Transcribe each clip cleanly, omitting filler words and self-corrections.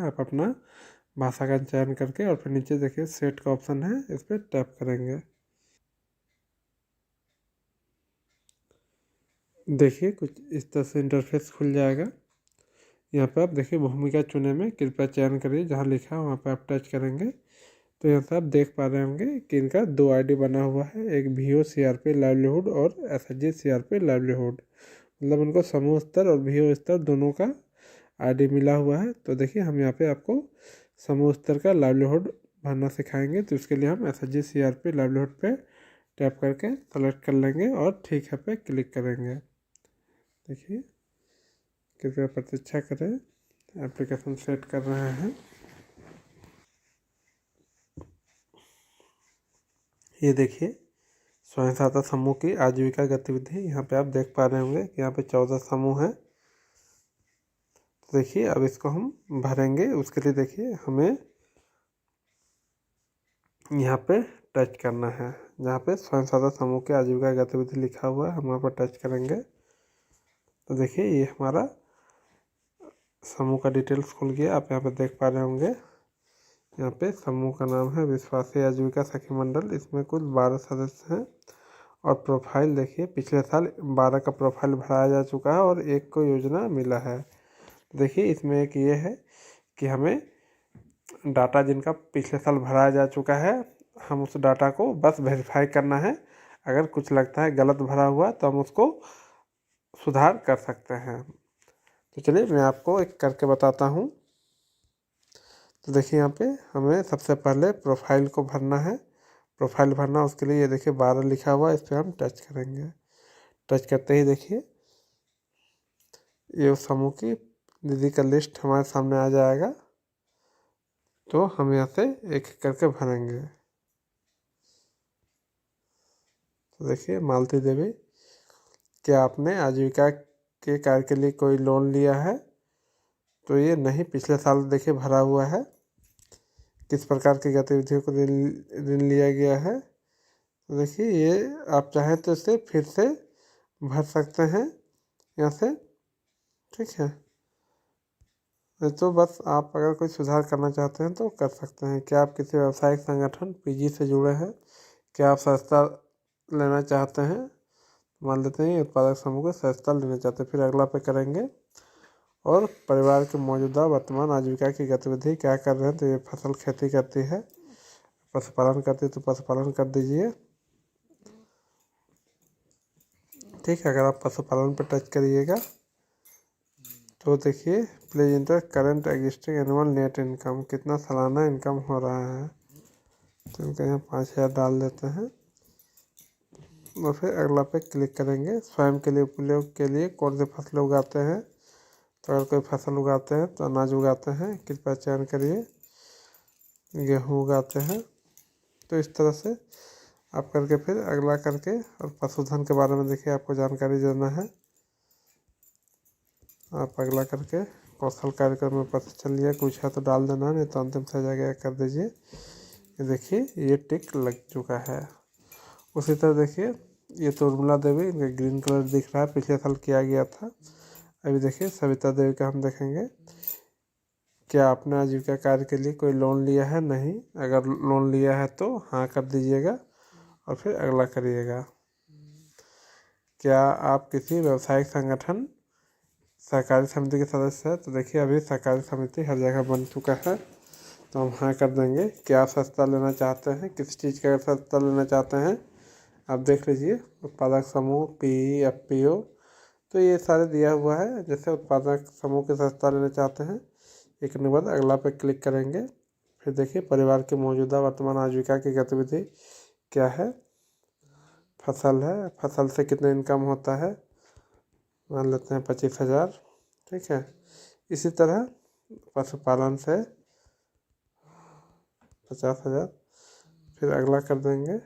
आप अपना भाषा का चयन करके और फिर नीचे देखिए सेट का ऑप्शन है, इस पर टैप करेंगे। देखिए कुछ इस तरह से इंटरफेस खुल जाएगा। यहाँ पे आप देखिए भूमिका चुने में कृपया चयन करिए, जहाँ लिखा है वहाँ पे आप टच करेंगे तो यहाँ से आप देख पा रहे होंगे कि इनका 2 आईडी बना हुआ है, एक VO CRP लाइवलीहुड और SHG CRP लाइवलीहुड। मतलब उनको समूह स्तर और VO स्तर दोनों का आईडी मिला हुआ है। तो देखिए हम यहाँ पे आपको समूह स्तर का लाइवलीहुड भरना सिखाएंगे, तो उसके लिए हम SHG CRP लाइवलीहुड पे टैप करके सेलेक्ट कर लेंगे और ठीक है पे क्लिक करेंगे। देखिए कृपया प्रतीक्षा करें, एप्लीकेशन सेट कर रहे हैं। ये देखिए स्वयं सहायता समूह की आजीविका गतिविधि, यहाँ पे आप देख पा रहे होंगे कि यहाँ पे 14 समूह हैं। तो देखिए अब इसको हम भरेंगे, उसके लिए देखिए हमें यहाँ पे टच करना है, जहाँ पे स्वयं सहायता समूह की आजीविका गतिविधि लिखा हुआ है, हम वहाँ पर टच करेंगे। तो देखिए ये हमारा समूह का डिटेल्स खुल गया, आप यहाँ पे देख पा रहे होंगे। यहाँ पे समूह का नाम है विश्वासी आजीविका सखी मंडल, इसमें कुल 12 सदस्य हैं। और प्रोफाइल देखिए पिछले साल 12 का प्रोफाइल भराया जा चुका है और एक को योजना मिला है। देखिए इसमें एक ये है कि हमें डाटा जिनका पिछले साल भराया जा चुका है, हम उस डाटा को बस वेरीफाई करना है। अगर कुछ लगता है गलत भरा हुआ तो हम उसको सुधार कर सकते हैं। तो चलिए मैं आपको एक करके बताता हूँ। तो देखिए यहाँ पे हमें सबसे पहले प्रोफाइल को भरना है। प्रोफाइल भरना उसके लिए ये देखिए 12 लिखा हुआ है, इस पर हम टच करेंगे। टच करते ही देखिए ये समूह की दीदी का लिस्ट हमारे सामने आ जाएगा। तो हम यहाँ से एक एक करके भरेंगे। तो देखिए मालती देवी, क्या आपने आजीविका के कार्य के लिए कोई लोन लिया है? तो ये नहीं, पिछले साल देखिए भरा हुआ है। किस प्रकार की गतिविधियों को ऋण लिया गया है? तो देखिए ये आप चाहें तो इसे फिर से भर सकते हैं यहाँ से, ठीक है। तो बस आप अगर कोई सुधार करना चाहते हैं तो कर सकते हैं। क्या आप किसी व्यावसायिक संगठन PG से जुड़े हैं? क्या आप सदस्यता लेना चाहते हैं? मान लेते हैं उत्पादक समूह को सदस्यता लेना चाहते हैं, फिर अगला पे करेंगे। और परिवार के मौजूदा वर्तमान आजीविका की गतिविधि क्या कर रहे हैं? तो ये फसल खेती करती है, पशुपालन करती है तो पशुपालन कर दीजिए, ठीक है। अगर आप पशुपालन पर टच करिएगा तो देखिए please inter current existing annual net income, कितना सालाना इनकम हो रहा है। तो इनका यहाँ 5000 डाल देते हैं और फिर अगला पे क्लिक करेंगे। स्वयं के लिए उपयोग के लिए कौन सी फसलें उगाते हैं? तो अगर कोई फसल उगाते हैं तो अनाज उगाते हैं, कृपया चयन करिए। गेहूँ उगाते हैं। तो इस तरह से आप करके फिर अगला करके, और पशुधन के बारे में देखिए आपको जानकारी देना है। आप अगला करके कौशल कार्यक्रम में पता चल लिया, कुछ है तो डाल देना, नहीं तो अंतिम से जाके कर दीजिए। ये देखिए ये टिक लग चुका है। उसी तरह देखिए ये तो उर्मिला देवी, इनका ग्रीन कलर दिख रहा है, पिछले साल किया गया था। अभी देखिए सविता देवी का हम देखेंगे। क्या आपने आजीविका कार्य के लिए कोई लोन लिया है? नहीं। अगर लोन लिया है तो हाँ कर दीजिएगा और फिर अगला करिएगा। क्या आप किसी व्यावसायिक संगठन सहकारी समिति के सदस्य हैं? तो देखिए अभी सहकारी समिति हर जगह बन चुका है, तो हम हाँ कर देंगे। क्या आप सस्ता लेना चाहते हैं? किस चीज़ का सस्ता लेना चाहते हैं आप देख लीजिए। उत्पादक समूह, PE, FPO, तो ये सारे दिया हुआ है। जैसे उत्पादक समूह के सस्ता लेना चाहते हैं, एक करने के बाद अगला पे क्लिक करेंगे। फिर देखिए परिवार की मौजूदा वर्तमान आजीविका की गतिविधि क्या है? फसल है, फसल से कितना इनकम होता है? मान लेते हैं 25,000, ठीक है। इसी तरह पशुपालन से 50,000, फिर अगला कर देंगे।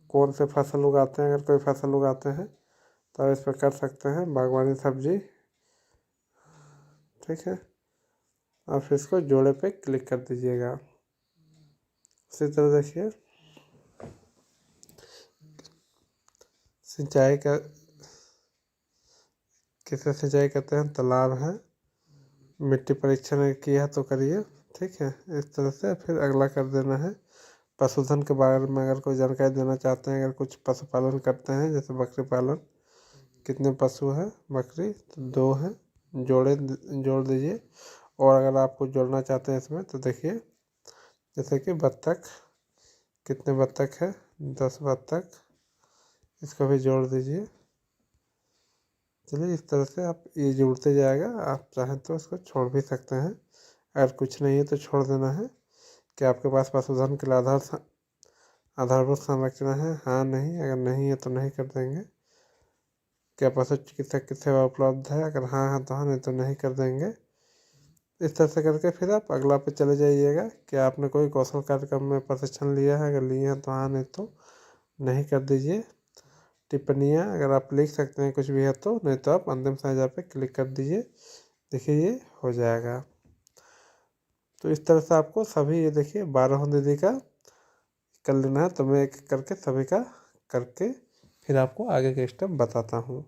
कौन से फसल उगाते हैं? अगर कोई फसल उगाते हैं तो इस पर कर सकते हैं, बागवानी सब्जी, ठीक है। और फिर इसको जोड़े पे क्लिक कर दीजिएगा। उसी तरह देखिए सिंचाई का, किसे सिंचाई करते हैं? तालाब है, मिट्टी परीक्षण किया तो करिए, ठीक है। इस तरह से फिर अगला कर देना है। पशुधन के बारे में अगर कोई जानकारी देना चाहते हैं, अगर कुछ पशुपालन करते हैं जैसे बकरी पालन, कितने पशु हैं बकरी, तो 2 हैं, जोड़ दीजिए। और अगर आपको जोड़ना चाहते हैं इसमें तो देखिए, जैसे कि बत्तख, कितने बत्तख है, 10 बत्तख, इसको भी जोड़ दीजिए। चलिए इस तरह से आप ये जुड़ते जाएगा। आप चाहें तो इसको छोड़ भी सकते हैं, अगर कुछ नहीं है तो छोड़ देना है। कि आपके पास पशुधन के लिए आधारभूत संरचना है, हाँ नहीं, अगर नहीं है तो नहीं कर देंगे। क्या पशु चिकित्सक की सेवा उपलब्ध है, अगर हाँ है तो हाँ, नहीं तो नहीं कर देंगे। इस तरह से करके फिर आप अगला पे चले जाइएगा कि आपने कोई कौशल कार्यक्रम में प्रशिक्षण लिया है, अगर लिए हैं तो हाँ, नहीं तो नहीं कर दीजिए। टिप्पणियाँ अगर आप लिख सकते हैं कुछ भी है तो, नहीं तो आप अंतिम साझा पे क्लिक कर दीजिए। देखिए ये हो जाएगा। तो इस तरह से आपको सभी, ये देखिए 12 दीदी का कर लेना है। तो मैं एक करके सभी का करके फिर आपको आगे के स्टेप बताता हूँ।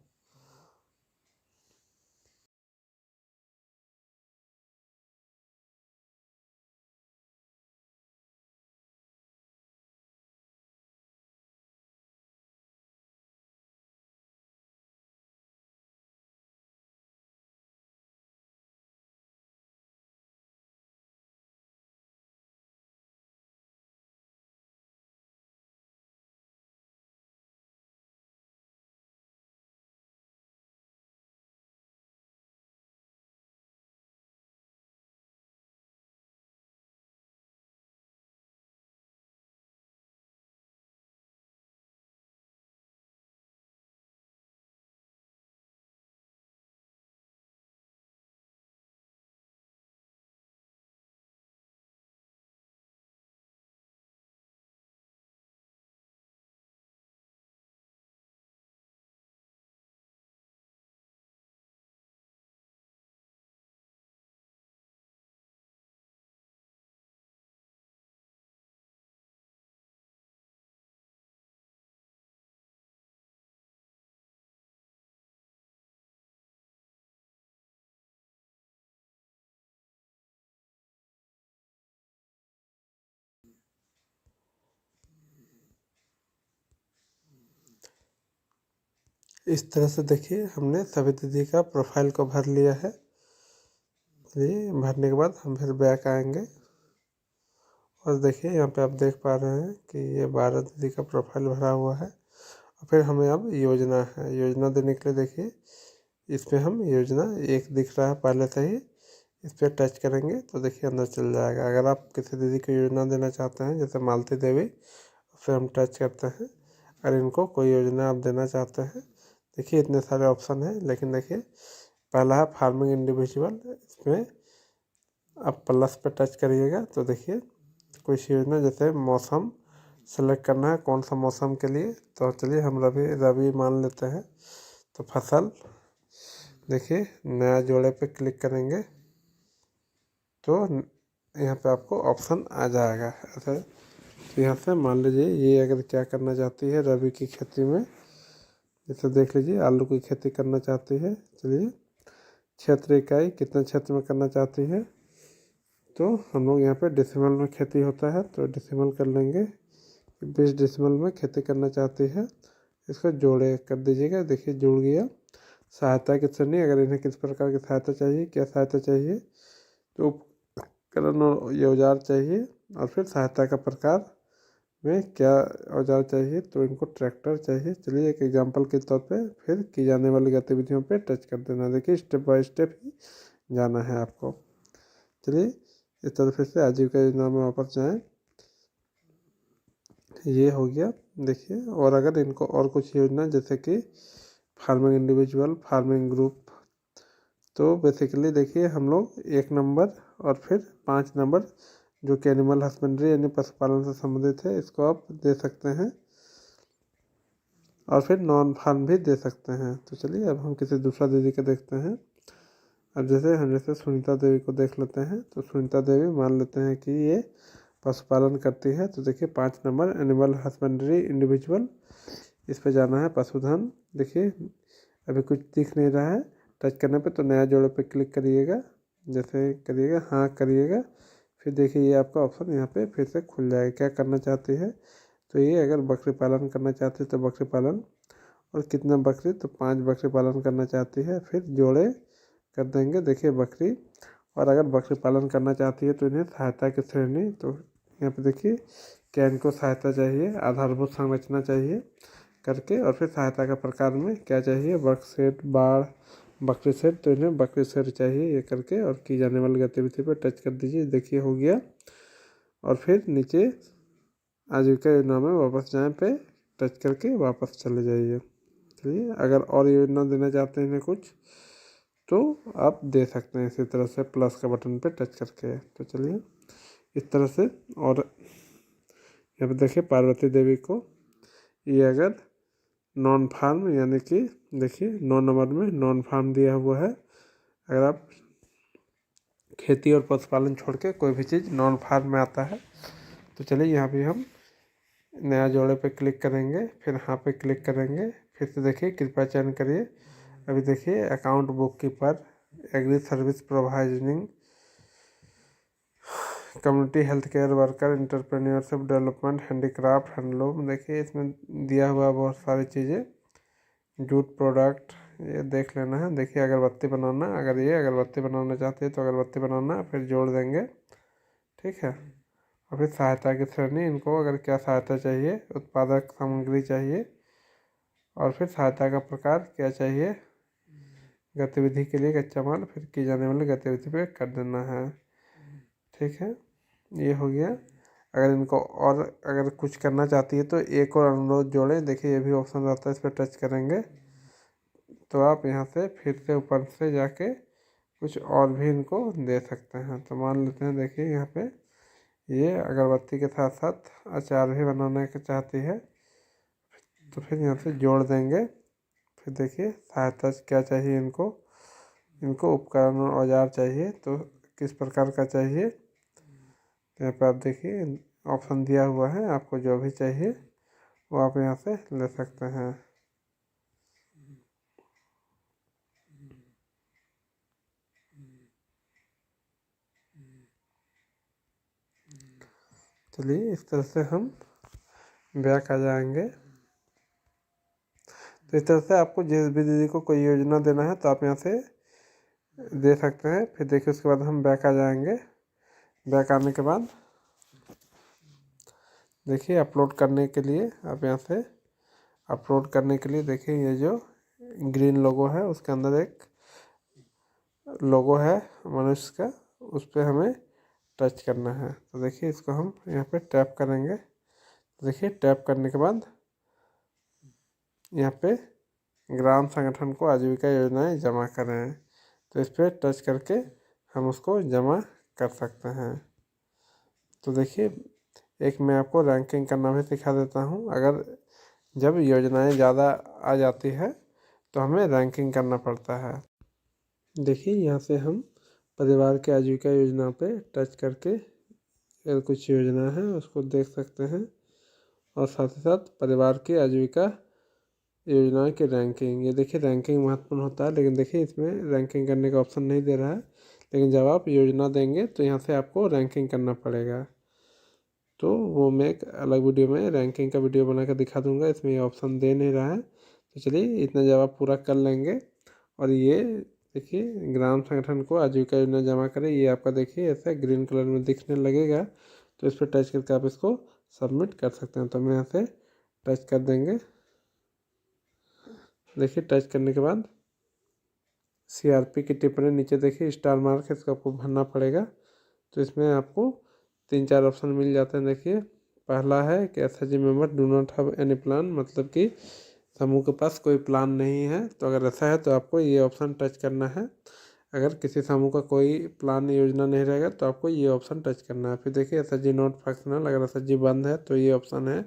इस तरह से देखिए हमने सभी दीदी का प्रोफाइल को भर लिया है। चलिए भरने के बाद हम फिर बैक आएंगे और देखिए यहाँ पे आप देख पा रहे हैं कि ये 12 दीदी का प्रोफाइल भरा हुआ है। और फिर हमें अब योजना है, योजना देने के लिए देखिए इसमें हम योजना एक दिख रहा है पहले से ही, इस पर टच करेंगे तो देखिए अंदर चल जाएगा। अगर आप किसी दीदी को योजना देना चाहते हैं जैसे मालती देवी, उस पर हम टच करते हैं। अगर इनको कोई योजना आप देना चाहते हैं, देखिए इतने सारे ऑप्शन हैं, लेकिन देखिए पहला है फार्मिंग इंडिविजुअल, इसमें आप प्लस पे टच करिएगा तो देखिए कुछ योजना जैसे मौसम सेलेक्ट करना है, कौन सा मौसम के लिए, तो चलिए हम रवि मान लेते हैं। तो फसल, देखिए नया जोड़े पे क्लिक करेंगे तो यहाँ पे आपको ऑप्शन आ जाएगा ऐसे। तो यहाँ से मान लीजिए ये अगर क्या करना चाहती है रबी की खेती में, जैसे देख लीजिए आलू की खेती करना चाहती है। चलिए क्षेत्र इकाई कितने क्षेत्र में करना चाहती है, तो हम लोग यहाँ पे डेसिमल में खेती होता है तो डेसिमल कर लेंगे। 20 डेसिमल में खेती करना चाहती है, इसको जोड़े कर दीजिएगा। देखिए जुड़ गया। सहायता की श्रेणी, अगर इन्हें किस प्रकार की सहायता चाहिए, क्या सहायता चाहिए, तो उपकरण और औजार चाहिए, और फिर सहायता का प्रकार में क्या औजार चाहिए, तो इनको ट्रैक्टर चाहिए। चलिए एक एग्जांपल के तौर पे फिर की जाने वाली गतिविधियों पे टच कर देना। देखिए स्टेप बाय स्टेप ही जाना है आपको। चलिए इस तरह फिर से आजीविका योजना में वापस जाएं। ये हो गया देखिए। और अगर इनको और कुछ योजना जैसे कि फार्मिंग इंडिविजुअल, फार्मिंग ग्रुप, तो बेसिकली देखिए हम लोग 1 नंबर और फिर 5 नंबर जो कि एनिमल हस्बेंड्री यानी पशुपालन से संबंधित है, इसको आप दे सकते हैं। और फिर नॉन फार्म भी दे सकते हैं। तो चलिए अब हम किसी दूसरा दीदी के देखते हैं। अब जैसे सुनीता देवी को देख लेते हैं। तो सुनीता देवी मान लेते हैं कि ये पशुपालन करती है। तो देखिए 5 नंबर एनिमल हस्बेंड्री इंडिविजुअल, इस पे जाना है। पशुधन, देखिए अभी कुछ दिख नहीं रहा है, टच करने पे तो नया जोड़े पे क्लिक करिएगा। जैसे करिएगा, हाँ करिएगा, फिर देखिए ये आपका ऑप्शन यहाँ पे फिर से खुल जाएगा। क्या करना चाहते हैं, तो ये अगर बकरी पालन करना चाहते हैं तो बकरी पालन, और कितना बकरी, तो 5 बकरी पालन करना चाहती है, फिर जोड़े कर देंगे। देखिए बकरी, और अगर बकरी पालन करना चाहती है तो इन्हें सहायता की श्रेणी, तो यहाँ पे देखिए क्या इनको सहायता चाहिए, आधारभूत संरचना चाहिए करके, और फिर सहायता का प्रकार में क्या चाहिए, वर्क सेट, बाढ़, बकरी सेट, तो इन्हें बकरी सेट चाहिए ये करके, और की जाने वाली गतिविधि पर टच कर दीजिए। देखिए हो गया, और फिर नीचे आजीविका योजना में वापस जाएँ पे टच करके वापस चले जाइए। चलिए, अगर और योजना देना चाहते हैं इन्हें कुछ, तो आप दे सकते हैं इसी तरह से प्लस का बटन पे टच करके। तो चलिए इस तरह से। और यहाँ पे देखिए पार्वती देवी को, ये अगर नॉन फार्म, यानी कि देखिए 9 नंबर में नॉन फार्म दिया हुआ है, अगर आप खेती और पशुपालन छोड़ के कोई भी चीज़ नॉन फार्म में आता है, तो चलिए यहाँ भी हम नया जोड़े पे क्लिक करेंगे, फिर यहाँ पे क्लिक करेंगे, फिर से देखिए कृपया चयन करिए। अभी देखिए account book keeper, agri service providing, community health care worker, entrepreneurship development, handicraft, handloom, देखिए इसमें दिया हुआ बहुत सारी चीज़ें, जूट प्रोडक्ट, ये देख लेना है। देखिए अगरबत्ती बनाना, अगर ये अगरबत्ती बनाना चाहते हैं तो अगरबत्ती बनाना, फिर जोड़ देंगे, ठीक है। और फिर सहायता की श्रेणी, इनको अगर क्या सहायता चाहिए, उत्पादक सामग्री चाहिए, और फिर सहायता का प्रकार क्या चाहिए, गतिविधि के लिए कच्चा माल, फिर की जाने वाली गतिविधि पे कर देना है, ठीक है। ये हो गया। अगर इनको और अगर कुछ करना चाहती है तो एक और अनुरोध जोड़ें, देखिए ये भी ऑप्शन रहता है, इस पर टच करेंगे तो आप यहाँ से फिर से ऊपर से जाके कुछ और भी इनको दे सकते हैं। तो मान लेते हैं, देखिए यहाँ पे ये अगरबत्ती के साथ साथ अचार भी बनाने का चाहती है, तो फिर यहाँ से जोड़ देंगे। फिर देखिए सहायता क्या चाहिए इनको, इनको उपकरण और औजार चाहिए, तो किस प्रकार का चाहिए, तो यहाँ पे आप देखिए ऑप्शन दिया हुआ है, आपको जो भी चाहिए वो आप यहाँ से ले सकते हैं। चलिए इस तरह से हम बैक आ जाएंगे। तो इस तरह से आपको जिस भी दीदी को कोई योजना देना है तो आप यहाँ से दे सकते हैं। फिर देखिए उसके बाद हम बैक आ जाएंगे। बैक आने के बाद देखिए अपलोड करने के लिए आप यहाँ से अपलोड करने के लिए देखिए ये जो ग्रीन लोगो है उसके अंदर एक लोगो है मनुष्य का, उस पर हमें टच करना है। तो देखिए इसको हम यहाँ पे टैप करेंगे। तो देखिए टैप करने के बाद यहाँ पे ग्राम संगठन को आजीविका योजनाएं जमा करें, तो इस पर टच करके हम उसको जमा कर सकते हैं। तो देखिए एक मैं आपको रैंकिंग करना भी सिखा देता हूँ। अगर जब योजनाएं ज़्यादा आ जाती है तो हमें रैंकिंग करना पड़ता है। देखिए यहाँ से हम परिवार के आजीविका योजना पे टच करके अगर कुछ योजना है उसको देख सकते हैं, और साथ ही साथ परिवार की आजीविका योजनाओं की रैंकिंग, ये देखिए रैंकिंग महत्वपूर्ण होता है, लेकिन देखिए इसमें रैंकिंग करने का ऑप्शन नहीं दे रहा है, लेकिन जब आप योजना देंगे तो यहाँ से आपको रैंकिंग करना पड़ेगा। तो वो मैं एक अलग वीडियो में रैंकिंग का वीडियो बना कर दिखा दूंगा, इसमें ये ऑप्शन दे नहीं रहा है। तो चलिए इतना जब आप पूरा कर लेंगे, और ये देखिए ग्राम संगठन को आजीविका योजना जमा करें, ये आपका देखिए ऐसा ग्रीन कलर में दिखने लगेगा। तो इस पर टच करके आप इसको सबमिट कर सकते हैं। तो हम यहाँ से टच कर देंगे। देखिए टच करने के बाद CRP की टिप्पणी नीचे देखिए स्टार मार्क है, इसको आपको भरना पड़ेगा। तो इसमें आपको 3-4 ऑप्शन मिल जाते हैं। देखिए पहला है कि SHG member do not have any plan, मतलब कि समूह के पास कोई प्लान नहीं है। तो अगर ऐसा है तो आपको ये ऑप्शन टच करना है। अगर किसी समूह का कोई प्लान योजना नहीं रहेगा तो आपको ये ऑप्शन टच करना है। फिर देखिए SHG नॉट फंक्शनल, अगर SHG बंद है तो ये ऑप्शन है।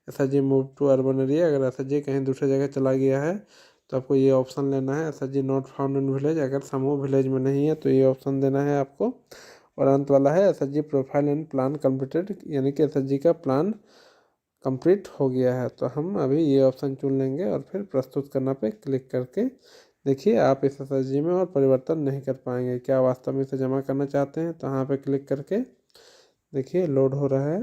SHG move to urban area, अगर SHG कहीं दूसरी जगह चला गया है तो आपको ये ऑप्शन लेना है। SHG not found in village, अगर समूह विलेज में नहीं है तो ये ऑप्शन देना है आपको। और अंत वाला है SHG profile and plan completed, यानी कि SHG का प्लान कंप्लीट हो गया है। तो हम अभी ये ऑप्शन चुन लेंगे और फिर प्रस्तुत करना पे क्लिक करके देखिए आप इस SSG में और परिवर्तन नहीं कर पाएंगे। क्या वास्तव में इसे जमा करना चाहते हैं तो यहाँ पे क्लिक करके देखिए लोड हो रहा है।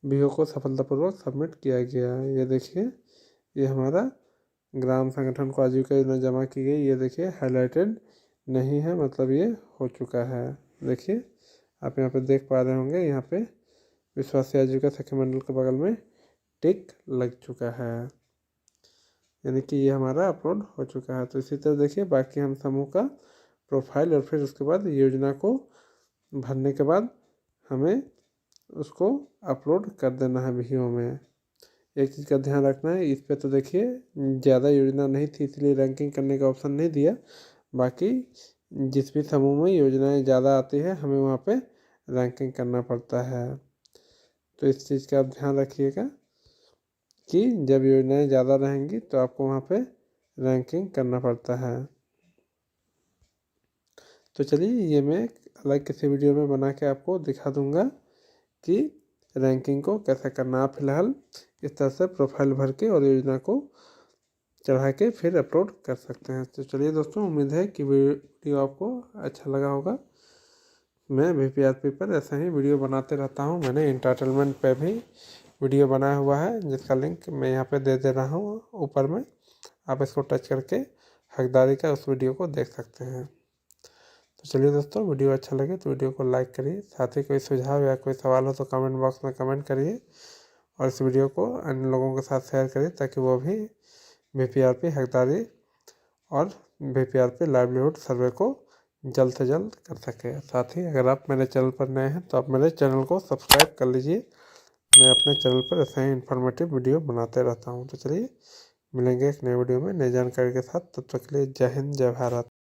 BO को सफलतापूर्वक सबमिट किया गया है। ये देखिए ये हमारा ग्राम संगठन को आजीविका योजना जमा की गई। ये देखिए हाईलाइटेड नहीं है, मतलब ये हो चुका है। देखिए आप यहाँ पे देख पा रहे होंगे, यहाँ पे विश्वासी आजीविका सखी मंडल के बगल में टिक लग चुका है, यानी कि ये हमारा अपलोड हो चुका है। तो इसी तरह देखिए बाकी हम समूह का प्रोफाइल और फिर उसके बाद योजना को भरने के बाद हमें उसको अपलोड कर देना है वीडियो में। एक चीज़ का ध्यान रखना है, इस पे तो देखिए ज़्यादा योजना नहीं थी इसलिए रैंकिंग करने का ऑप्शन नहीं दिया। बाकी जिस भी समूह में योजनाएं ज़्यादा आती है हमें वहाँ पे रैंकिंग करना पड़ता है। तो इस चीज़ का आप ध्यान रखिएगा कि जब योजनाएं ज़्यादा रहेंगी तो आपको वहाँ पे रैंकिंग करना पड़ता है। तो चलिए ये मैं अलग किसी वीडियो में बना के आपको दिखा दूँगा कि रैंकिंग को कैसे करना। आप फिलहाल इस तरह से प्रोफाइल भर के और योजना को चढ़ा के फिर अपलोड कर सकते हैं। तो चलिए दोस्तों, उम्मीद है कि वीडियो आपको अच्छा लगा होगा। मैं VPRP पर ऐसा ही वीडियो बनाते रहता हूँ। मैंने एंटरटेनमेंट पे भी वीडियो बनाया हुआ है जिसका लिंक मैं यहाँ पे दे दे रहा हूँ ऊपर में। आप इसको टच करके हकदारी का उस वीडियो को देख सकते हैं। तो चलिए दोस्तों, वीडियो अच्छा लगे तो वीडियो को लाइक करिए। साथ ही कोई सुझाव या कोई सवाल हो तो कमेंट बॉक्स में कमेंट करिए और इस वीडियो को अन्य लोगों के साथ शेयर करिए ताकि वो भी VPRP हकदारी और VPRP लाइवलीहुड सर्वे को जल्द से जल्द कर सके। साथ ही अगर आप मेरे चैनल पर नए हैं तो आप मेरे चैनल को सब्सक्राइब कर लीजिए। मैं अपने चैनल पर ऐसे ही इन्फॉर्मेटिव वीडियो बनाते रहता हूँ। तो चलिए मिलेंगे एक नए वीडियो में नई जानकारी के साथ। तब तक के लिए जय हिंद, जय भारत।